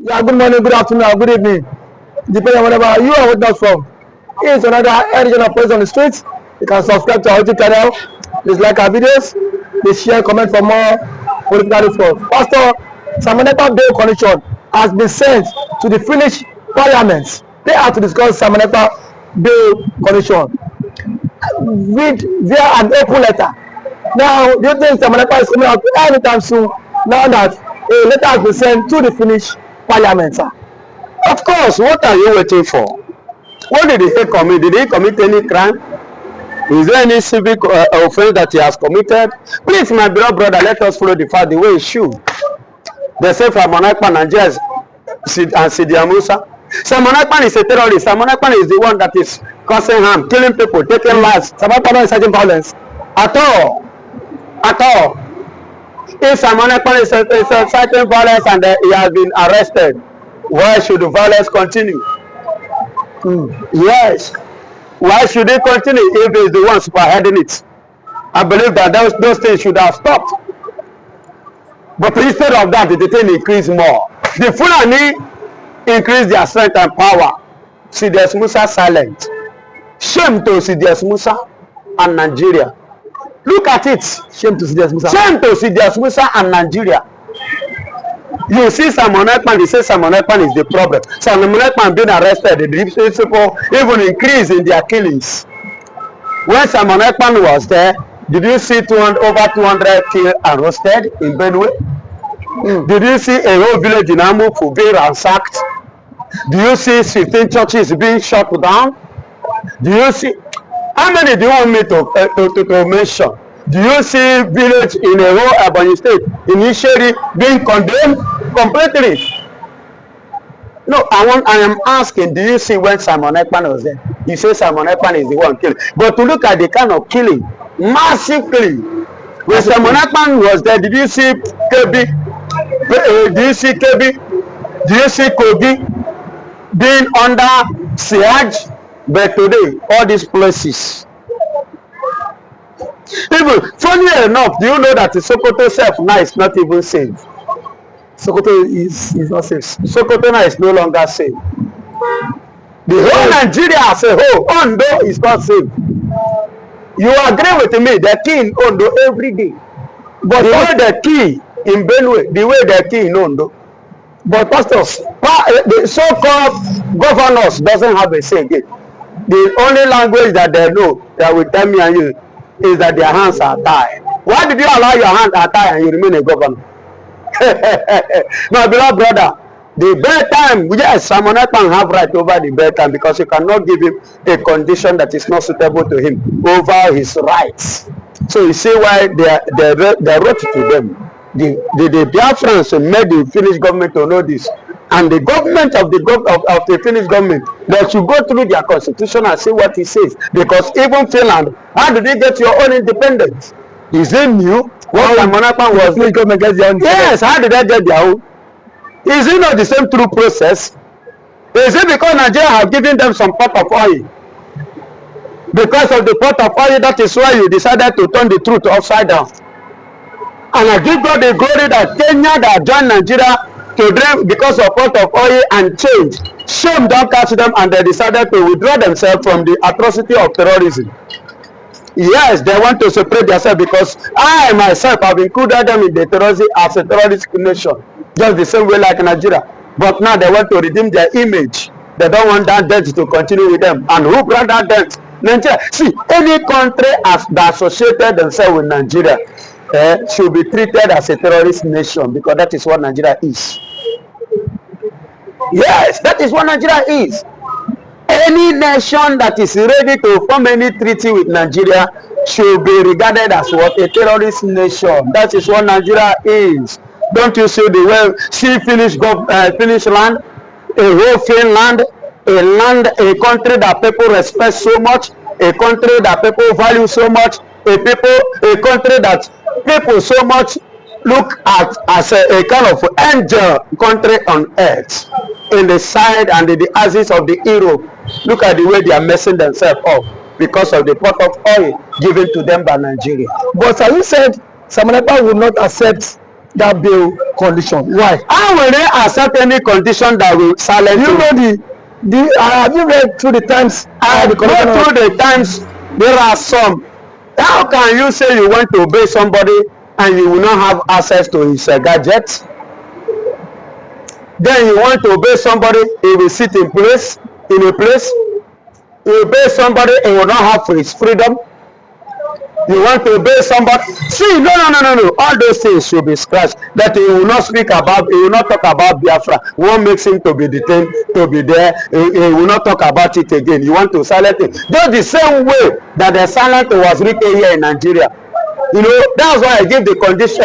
Yeah, good morning, good afternoon, or good evening. Depending on whatever you are with us from. Here's another edition of Praise on the Streets. You can subscribe to our YouTube channel. Please like our videos. Please share, comment for more political reforms. Pastor Simon Ekpa bail condition has been sent to the Finnish Parliament. They have to discuss Simon Ekpa bail condition with via an open letter. Now, do you think Simon Ekpa is coming out anytime soon? Now that a letter has been sent to the Finnish Parliament, sir. Of course, what are you waiting for? What did he commit? Did he commit any crime? Is there any civic offense that he has committed? Please, my beloved brother, let us follow the fact the way it should. They say Simon Ekpa Nigeria and Sidia Musa. Simon Ekpa is a terrorist. Simon Ekpa is the one that is causing harm, killing people, taking lives. Simon Ekpa is inciting violence. At all. At all. If Simon Ekpa is inciting violence and he has been arrested, why should the violence continue? Yes. Why should it continue if he is the one spearheading it? I believe that those things should have stopped. But instead of that, the thing increased more. The Fulani increased their strength and power. Sidia Musa silent. Shame to Sidia Musa and Nigeria. Look at it. Shame to Sidia Musa. Shame to Sidia Musa and Nigeria. You see Simon Ekpa, they say Simon Ekpa is the problem. Simon Ekpa being arrested, the people even increase in their killings. When Simon Ekpa was there, did you see over 200 killed and roasted in Benue? Did you see a whole village in Amufu being ransacked? Do you see 15 churches being shut down? Do you see? How many do you want me to mention? Do you see village in a whole Ebonyi state initially being condemned completely? No, I am asking, do you see when Simon Ekpa was there? You say Simon Ekpa is the one killing. But to look at the kind of killing, massive killing. When Simon Ekpa was there, did you see KB? Do you see KB? Do you see Kogi being under siege? But today, all these places. Even funny enough, do you know that the Sokoto self now is not even safe? Sokoto is not safe. Sokoto now is no longer safe. The whole Nigeria as a whole, Ondo is not safe. You agree with me? The key in Ondo every day. But the way the key in Benue, the way the key in Ondo. But pastors, the so-called governors doesn't have a say again. The only language that they know that will tell me and you is that their hands are tied. Why did you allow your hands are tied and you remain a governor? My beloved brother, the bedtime, yes, Simon Ekpa have right over the bedtime because you cannot give him a condition that is not suitable to him over his rights. So you see why they wrote to them. The Biafrans made the Finnish government to know this. And the government of the Finnish government, they should go through their constitution and see what it says. Because even Finland, how did they get your own independence? Is it new? What Simon Ekpa was the government gets their own. Yes, how did they get their own? Is it not the same true process? Is it because Nigeria have given them some pot of oil? Because of the pot of oil, that is why you decided to turn the truth upside down. And I give God the glory that Kenya that joined Nigeria to drink because of pot of oil and change. Shame don't catch them and they decided to withdraw themselves from the atrocity of terrorism. Yes, they want to separate themselves because I myself have included them in the terrorism as a terrorist nation. Just the same way like Nigeria. But now they want to redeem their image. They don't want that debt to continue with them. And who brought that debt? Nigeria. See, any country that associated themselves with Nigeria should be treated as a terrorist nation because that is what Nigeria is. Yes, that is what Nigeria is. Any nation that is ready to form any treaty with Nigeria should be regarded as what? A terrorist nation. That is what Nigeria is. Don't you see the way? See Finnish land, a whole Finland, a country that people respect so much, a country that people value so much, a country that people so much look at as a kind of angel country on earth. In the side and in the axis of the Europe, look at the way they are messing themselves up because of the pot of oil given to them by Nigeria. But as you said, Simon Ekpa will not accept that bail condition. Why? How will they accept any condition that will silence You know have you read through the times? I have read through the times. There are some. How can you say you want to obey somebody and you will not have access to his gadgets? Then you want to obey somebody, he will sit in a place. You obey somebody, he will not have his freedom. You want to obey somebody. See, no. All those things should be scratched. That he will not speak about, he will not talk about Biafra. What makes him to be detained, to be there, he will not talk about it again. You want to silence him. Just the same way that the silence was written here in Nigeria. You know, that's why I give the condition,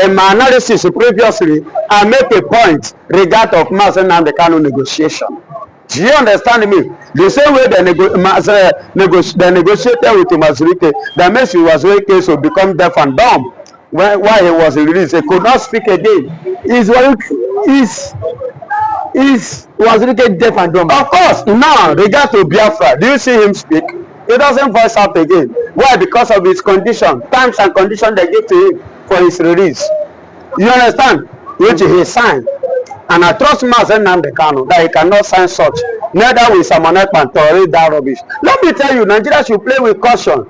in my analysis previously, I make a point regard of Mazi Nnamdi Kanu negotiation. Do you understand me? The same way they negotiated with Mazurike, that means Mazurike case will become deaf and dumb. While he was released, he could not speak again. Is Mazurike deaf and dumb? Of course. Now, regard to Biafra, do you see him speak? He doesn't voice out again. Why? Because of his condition, times and conditions they give to him for his release. You understand? Which he signed. And I trust Mazi Nnamdi Kanu that he cannot sign such. Neither will Simon Ekpa tolerate that rubbish. Let me tell you, Nigeria should play with caution.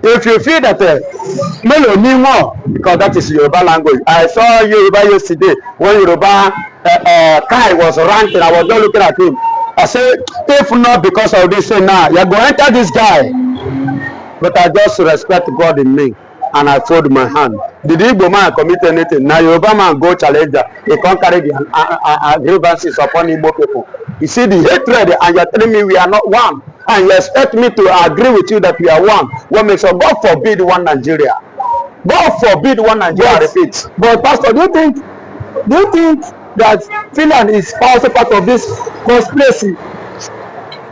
If you feel that because that is Yoruba language. I saw Yoruba yesterday when Yoruba Kai was ranting. I was not looking at him. I said, if not because of this, say now you're going to enter this guy. But I just respect God in me. And I fold my hand. Did Igbo man commit anything? Now Yoruba man go challenge that. He can't carry the grievances upon Igbo people. You see the hatred, and you're telling me we are not one. And you expect me to agree with you that we are one. What makes us? God forbid one Nigeria. God forbid one Nigeria. Repeat. But Pastor, do you think that Finland is also part of this conspiracy?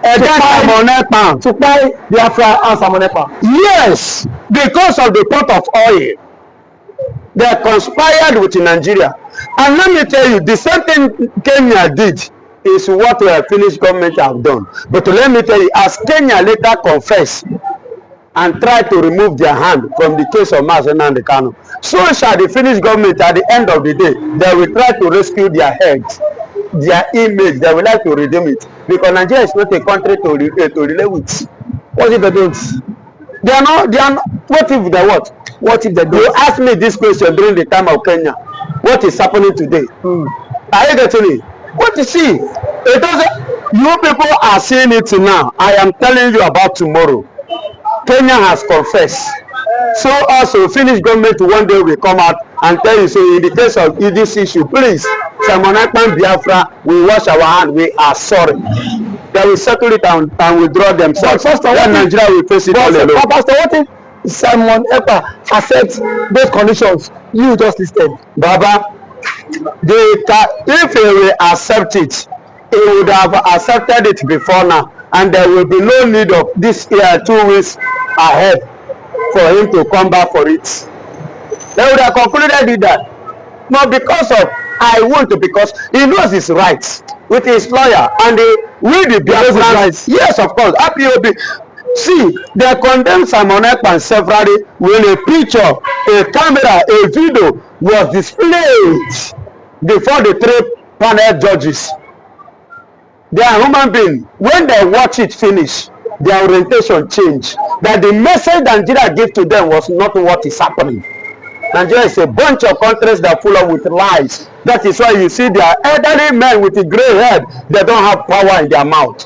To buy Biafra and Simon Ekpa. Yes, because of the pot of oil. They conspired with Nigeria. And let me tell you, the same thing Kenya did is what the Finnish government have done. But let me tell you, as Kenya later confessed and tried to remove their hand from the case of Mazi Nnamdi Kanu, so shall the Finnish government at the end of the day, they will try to rescue their heads, their image. They will like to redeem it. Because Nigeria is not a country to relate with. What if they don't? They are not. What if they what? What if they don't? You asked me this question during the time of Kenya. What is happening today? Are you getting it? What you see? It doesn't. You people are seeing it now. I am telling you about tomorrow. Kenya has confessed. So also Finnish government one day will come out and tell you, so in the case of this issue, please, Simon Ekpa and Biafra, we wash our hand, we are sorry. They will settle it and withdraw themselves. But then Nigeria will face it all alone. Pastor, what if Simon Ekpa accepts those conditions you just listed? Baba, if he will accept it, he would have accepted it before now. And there will be no need of this year 2 weeks ahead for him to come back for it. They would have concluded with that. Not because of because he knows his rights with his lawyer and with the Biafrans. Yes, of course. IPOB. See, they condemned Simon Ekpa severally when a picture, a camera, a video was displayed before the 3 panel judges. They are human beings. When they watch it finish, their orientation change. That the message Nigeria gave to them was not what is happening. Nigeria is a bunch of countries that are full of with lies. That is why you see their elderly men with a gray head, they don't have power in their mouth.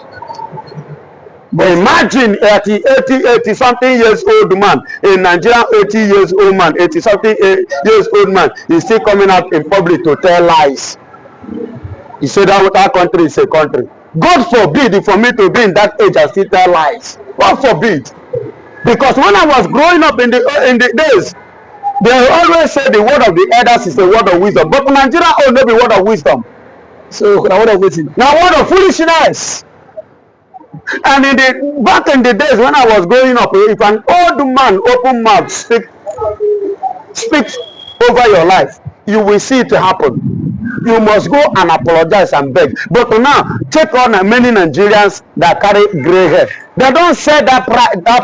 But imagine 80 something years old man, a Nigerian 80 years old man, 80 something years old man is still coming out in public to tell lies. He said that our country is a country. God forbid for me to be in that age and still tell lies. God forbid. Because when I was growing up in the days, they always say the word of the elders is the word of wisdom. But Nigeria only be word of wisdom. So the word of wisdom. Now word of foolishness. And back in the days when I was growing up, if an old man open mouth speaks over your life, you will see it happen. you must go and apologize and beg. But now, take on many Nigerians that carry grey hair. They don't sell that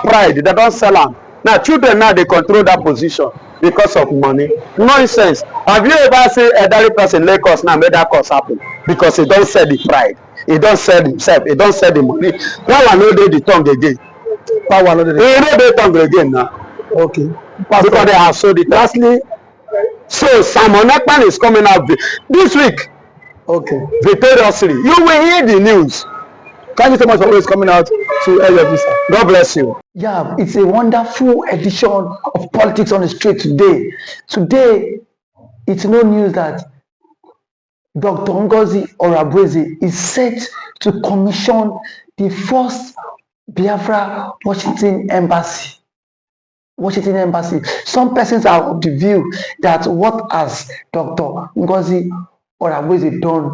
pride. They don't sell them. Now, children now, they control that position because of money. Nonsense. Have you ever seen a elderly person Lagos now made that cause happen? Because he don't sell the pride. He don't sell himself. He don't sell the money. That one no dey the tongue again. That one no dey. He no dey tongue again now. Okay. Pastor, because they have sold it. Lastly, so Simon Ekpa is coming out this week. Okay. Victoriously. You will hear the news. Thank you so much for always coming out to air your visa. God bless you. Yeah, it's a wonderful edition of Politics on the Street today. Today, it's no news that Dr. Ngozi Orabueze is set to commission the first Biafra Washington Embassy. Some persons are of the view that what has Dr. Ngozi Orabueze done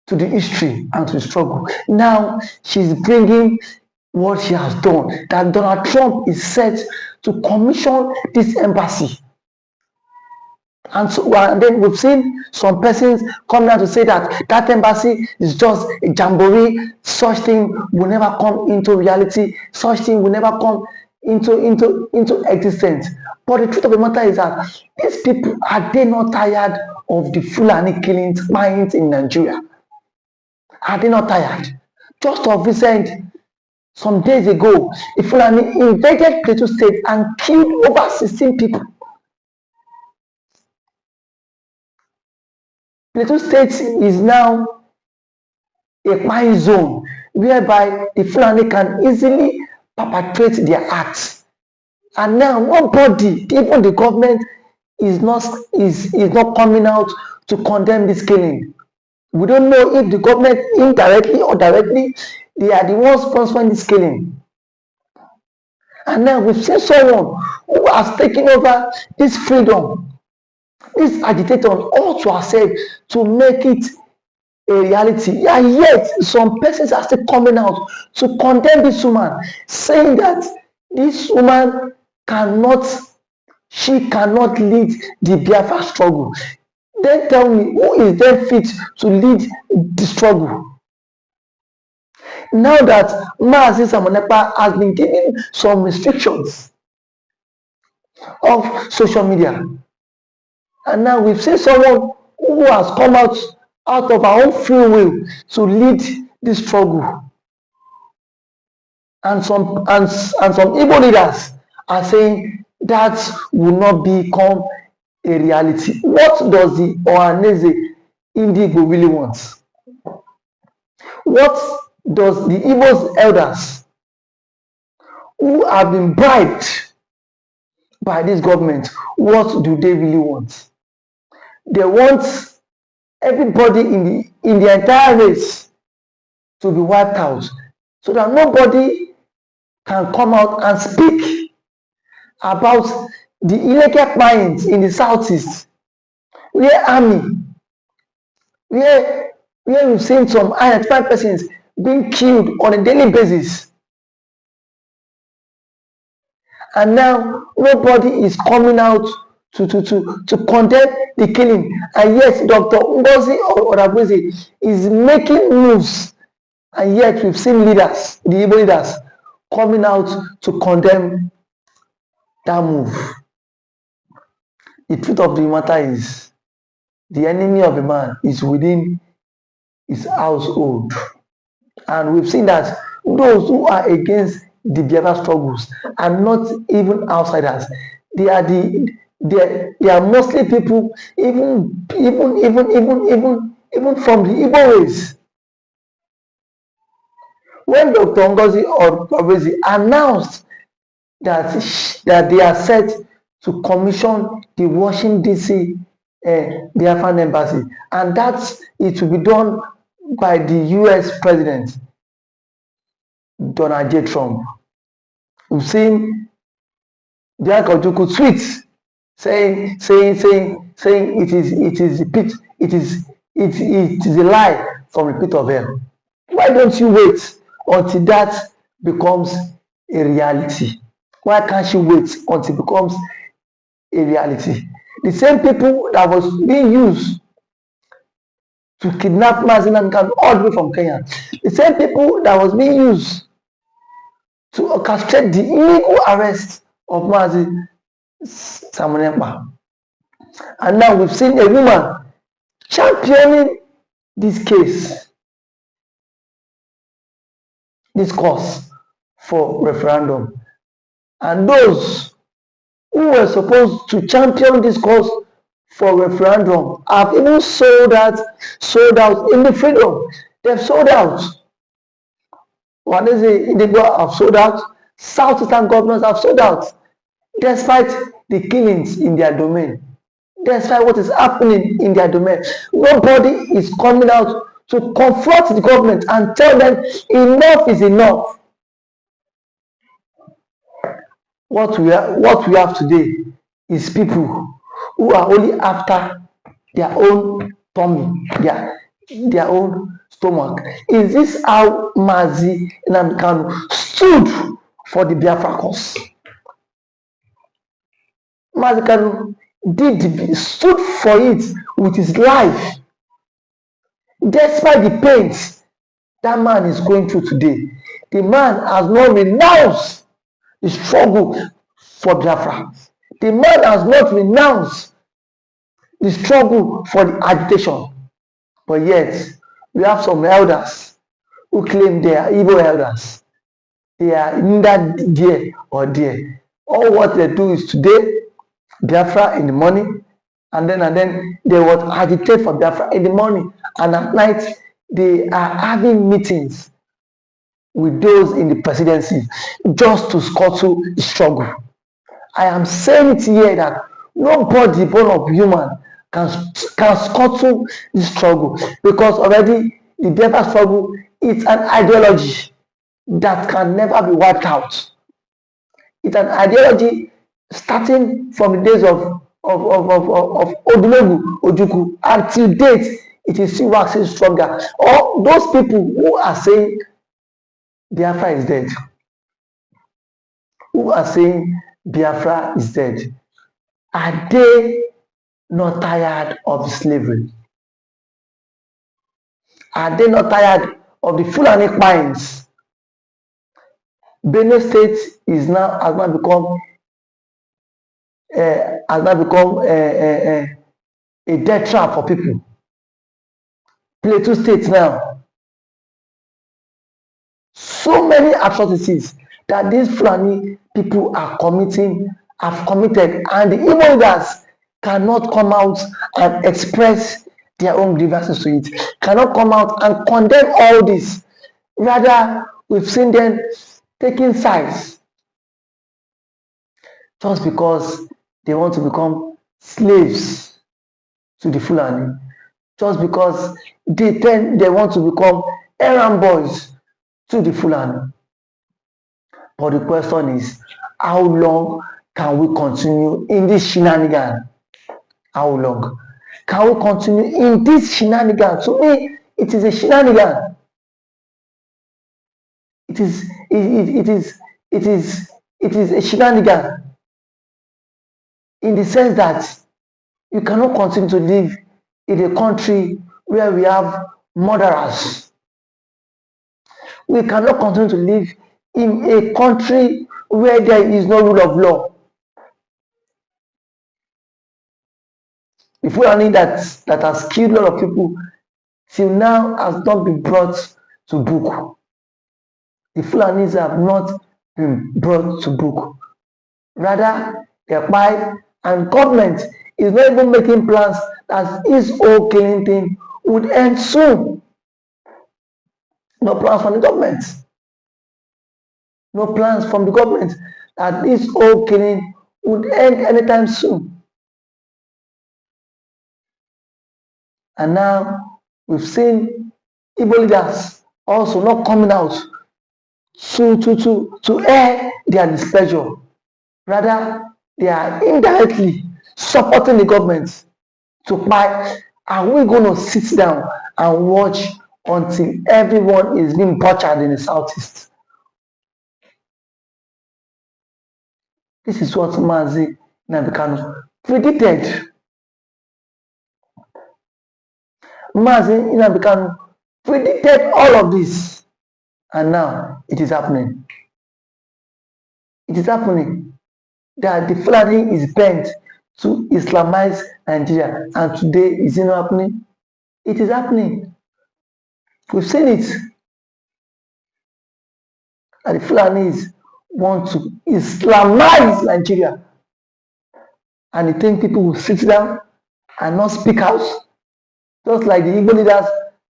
to the history and to the struggle. Now she's bringing what she has done, that Donald Trump is set to commission this embassy. And so, and then we've seen some persons come out to say that that embassy is just a jamboree. Such thing will never come into reality. Such thing will never come into existence. But the truth of the matter is that these people, are they not tired of the Fulani killings in Nigeria? Are they not tired? Just of recent, some days ago, the Fulani invaded Plateau State and killed over 16 people. Plateau State is now a crime zone whereby the Fulani can easily perpetrate their acts. And now nobody, even the government, is not coming out to condemn this killing. We don't know if the government indirectly or directly, they are the ones sponsoring this killing. And now we've seen someone who has taken over this freedom, this agitator, all to ourselves to make it a reality. And yet, some persons are still coming out to condemn this woman, saying that this woman cannot lead the Biafra struggle. Then tell me, who is then fit to lead the struggle? Now that Simon Ekpa has been given some restrictions of social media, and now we've seen someone who has come out of our own free will to lead this struggle, and some Igbo leaders are saying that will not become a reality. What does the Ohaneze Indigo really want? What does the Igbo's elders who have been bribed by this government, what do they really want? They want everybody in the entire race to be wiped out, so that nobody can come out and speak about the illegal mines in the southeast, where we've seen some identified persons being killed on a daily basis. And now nobody is coming out to condemn the killing. And yet Dr. Ngozi Orabueze is making moves. And yet we've seen leaders, the Igbo leaders, coming out to condemn that move. The truth of the matter is, the enemy of a man is within his household. And we've seen that those who are against the Biafra struggles are not even outsiders. They are mostly people, even from the Igbo race. When Dr. Ngozi Orabueze announced that they are set to commission the Washington DC Biafran embassy, and that it will be done by the US President Donald J. Trump. We've seen Bianca Ojukwu tweet saying it is a lie from the pit of hell. Why don't you wait until that becomes a reality? Why can't you wait until it becomes a reality? The same people that was being used to kidnap Mazi Nnamdi Kanu all the way from Kenya. The same people that was being used to orchestrate the illegal arrest of Mazi Simon Ekpa. And now we've seen a woman championing this case, this cause for referendum. And those who were supposed to champion this cause for referendum have even sold out in the freedom. They've sold out. What is it? Indigo have sold out. Southeastern governors have sold out, despite the killings in their domain, despite what is happening in their domain. Nobody is coming out to confront the government and tell them enough is enough. What we have today is people who are only after their own tummy, their own stomach. Is this how Mazi Nnamdi Kanu stood for the Biafra cause? Mazi Kanu stood for it with his life, despite the pains that man is going through today. The man has not renounced the struggle for Biafra. The man has not renounced the struggle for the agitation. But yet, we have some elders who claim they are evil elders. They are neither there or there. All what they do is today, Biafra in the morning, and then they would agitate for Biafra in the morning, and at night they are having meetings with those in the presidency just to scuttle the struggle. I am saying it here that nobody born of human can scuttle this struggle, because already the Biafra struggle is an ideology that can never be wiped out. It's an ideology starting from the days of Odumegu Ojukwu until date. It is still waxing stronger. Or those people who are saying Biafra is dead, who are saying Biafra is dead, are they not tired of slavery? Are they not tired of the Fulani crimes? Benue State has now become a death trap for people. Plateau State now, so many atrocities that these Fulani people have committed, and the evil leaders cannot come out and express their own grievances to it, cannot come out and condemn all this. Rather, we've seen them taking sides just because they want to become slaves to the Fulani, just because they want to become errand boys to the Fulani. But the question is, how long can we continue in this shenanigan? How long can we continue in this shenanigan? To me, it is a shenanigan. It is a shenanigan, in the sense that you cannot continue to live in a country where we have murderers. We cannot continue to live in a country where there is no rule of law. The Fulani that has killed a lot of people till now has not been brought to book. The Fulanis have not been brought to book. Rather, their pipe and government is not even making plans that this whole killing thing would end soon. No plans from the government. No plans from the government that this whole killing would end anytime soon. And now we've seen Igbo leaders also not coming out to air their displeasure. Rather, they are indirectly supporting the government to buy. Are we going to sit down and watch until everyone is being butchered in the southeast? This is what Mazi Nnamdi Kanu predicted. Mazi Nnamdi predicted all of this, and now it is happening. It is happening that the Fulani is bent to Islamize Nigeria, and today is it not happening? It is happening. We've seen it. And the Fulanis want to Islamize Nigeria, and they think people will sit down and not speak out, just like the Igbo leaders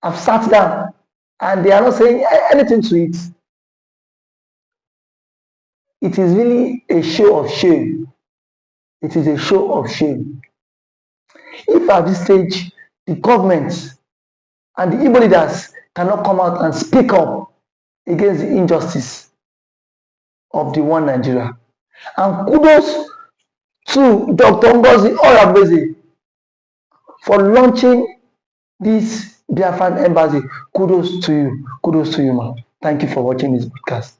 have sat down and they are not saying anything to it. It is really a show of shame. It is a show of shame. If at this stage the government and the Igbo leaders cannot come out and speak up against the injustice of the one Nigeria. And kudos to Dr. Ngozi Oyagbeze for launching this Biafran embassy. Kudos to you, man. Thank you for watching this podcast.